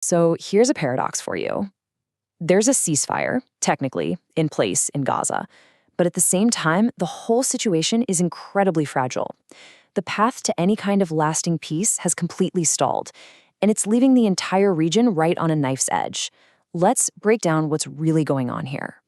So here's a paradox for you. There's a ceasefire, technically, in place in Gaza. But at the same time, the whole situation is incredibly fragile. The path to any kind of lasting peace has completely stalled, and it's leaving the entire region right on a knife's edge. Let's break down what's really going on here.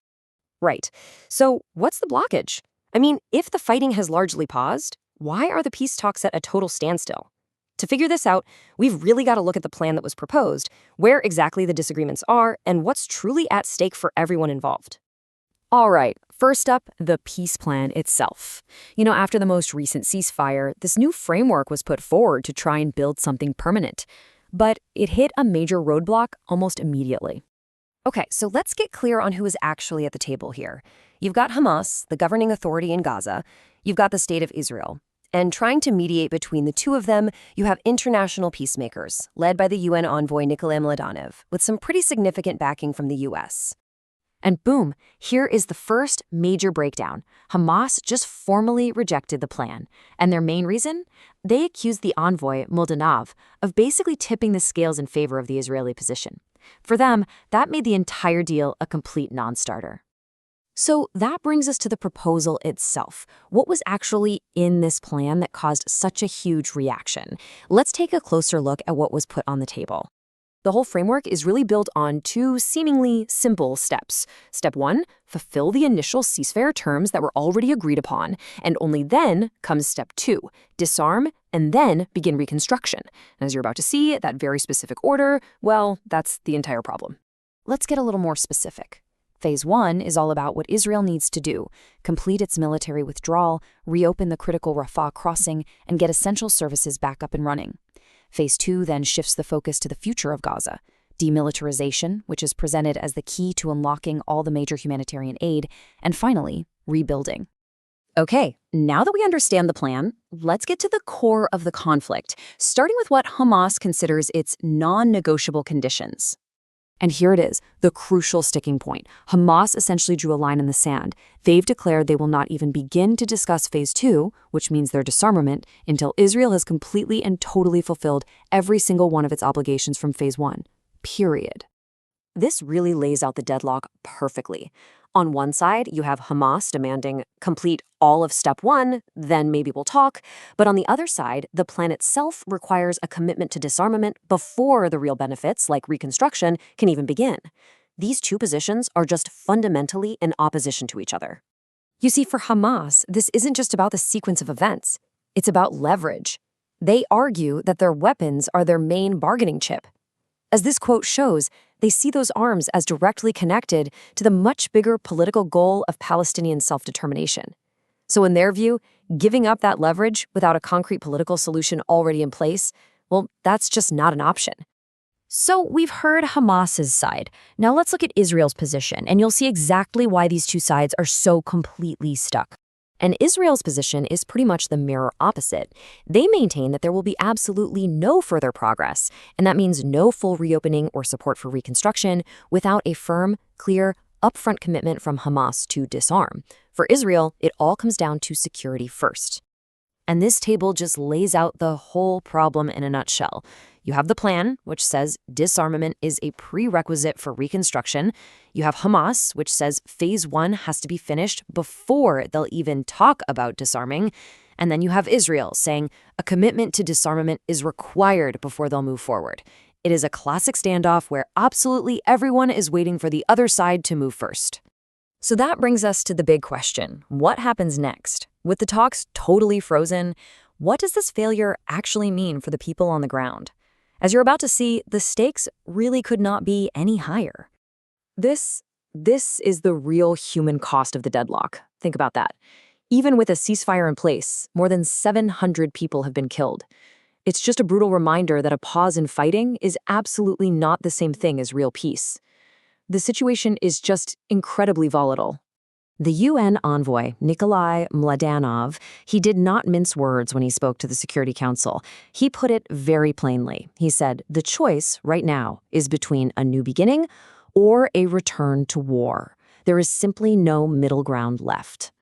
Right. So, what's the blockage? I mean, if the fighting has largely paused, why are the peace talks at a total standstill? To figure this out, we've really got to look at the plan that was proposed, where exactly the disagreements are, and what's truly at stake for everyone involved. All right, first up, the peace plan itself. After the most recent ceasefire, this new framework was put forward to try and build something permanent. But it hit a major roadblock almost immediately. Okay, so let's get clear on who is actually at the table here. You've got Hamas, the governing authority in Gaza. You've got the state of Israel. And trying to mediate between the two of them, you have international peacemakers, led by the UN envoy Nikolai Mladenov, with some pretty significant backing from the US. And boom, here is the first major breakdown. Hamas just formally rejected the plan. And their main reason? They accused the envoy, Mladenov, of basically tipping the scales in favor of the Israeli position. For them, that made the entire deal a complete non-starter. So that brings us to the proposal itself. What was actually in this plan that caused such a huge reaction? Let's take a closer look at what was put on the table. The whole framework is really built on two seemingly simple steps. Step 1, fulfill the initial ceasefire terms that were already agreed upon, and only then comes Step 2, disarm, and then begin reconstruction. And as you're about to see, that very specific order, well, that's the entire problem. Let's get a little more specific. Phase 1 is all about what Israel needs to do: complete its military withdrawal, reopen the critical Rafah crossing, and get essential services back up and running. Phase 2 then shifts the focus to the future of Gaza: demilitarization, which is presented as the key to unlocking all the major humanitarian aid, and finally, rebuilding. Okay, now that we understand the plan, let's get to the core of the conflict, starting with what Hamas considers its non-negotiable conditions. And here it is, the crucial sticking point. Hamas essentially drew a line in the sand. They've declared they will not even begin to discuss Phase 2, which means their disarmament, until Israel has completely and totally fulfilled every single one of its obligations from Phase 1. Period. This really lays out the deadlock perfectly. On one side, you have Hamas demanding complete all of Step 1, then maybe we'll talk. But on the other side, the plan itself requires a commitment to disarmament before the real benefits, like reconstruction, can even begin. These two positions are just fundamentally in opposition to each other. You see, for Hamas, this isn't just about the sequence of events. It's about leverage. They argue that their weapons are their main bargaining chip. As this quote shows, they see those arms as directly connected to the much bigger political goal of Palestinian self-determination. So in their view, giving up that leverage without a concrete political solution already in place, well, that's just not an option. So we've heard Hamas's side. Now let's look at Israel's position, and you'll see exactly why these two sides are so completely stuck. And Israel's position is pretty much the mirror opposite. They maintain that there will be absolutely no further progress, and that means no full reopening or support for reconstruction without a firm, clear, upfront commitment from Hamas to disarm. For Israel, it all comes down to security first. And this table just lays out the whole problem in a nutshell. You have the plan, which says disarmament is a prerequisite for reconstruction. You have Hamas, which says Phase 1 has to be finished before they'll even talk about disarming. And then you have Israel saying a commitment to disarmament is required before they'll move forward. It is a classic standoff where absolutely everyone is waiting for the other side to move first. So that brings us to the big question. What happens next? With the talks totally frozen, what does this failure actually mean for the people on the ground? As you're about to see, the stakes really could not be any higher. This is the real human cost of the deadlock. Think about that. Even with a ceasefire in place, more than 700 people have been killed. It's just a brutal reminder that a pause in fighting is absolutely not the same thing as real peace. The situation is just incredibly volatile. The UN envoy, Nikolai Mladenov, he did not mince words when he spoke to the Security Council. He put it very plainly. He said, the choice right now is between a new beginning or a return to war. There is simply no middle ground left.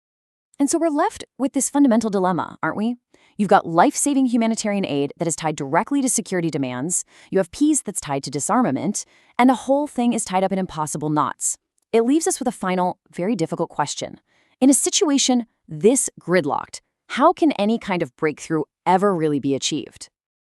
And so we're left with this fundamental dilemma, aren't we? You've got life-saving humanitarian aid that is tied directly to security demands, you have peace that's tied to disarmament, and the whole thing is tied up in impossible knots. It leaves us with a final, very difficult question. In a situation this gridlocked, how can any kind of breakthrough ever really be achieved?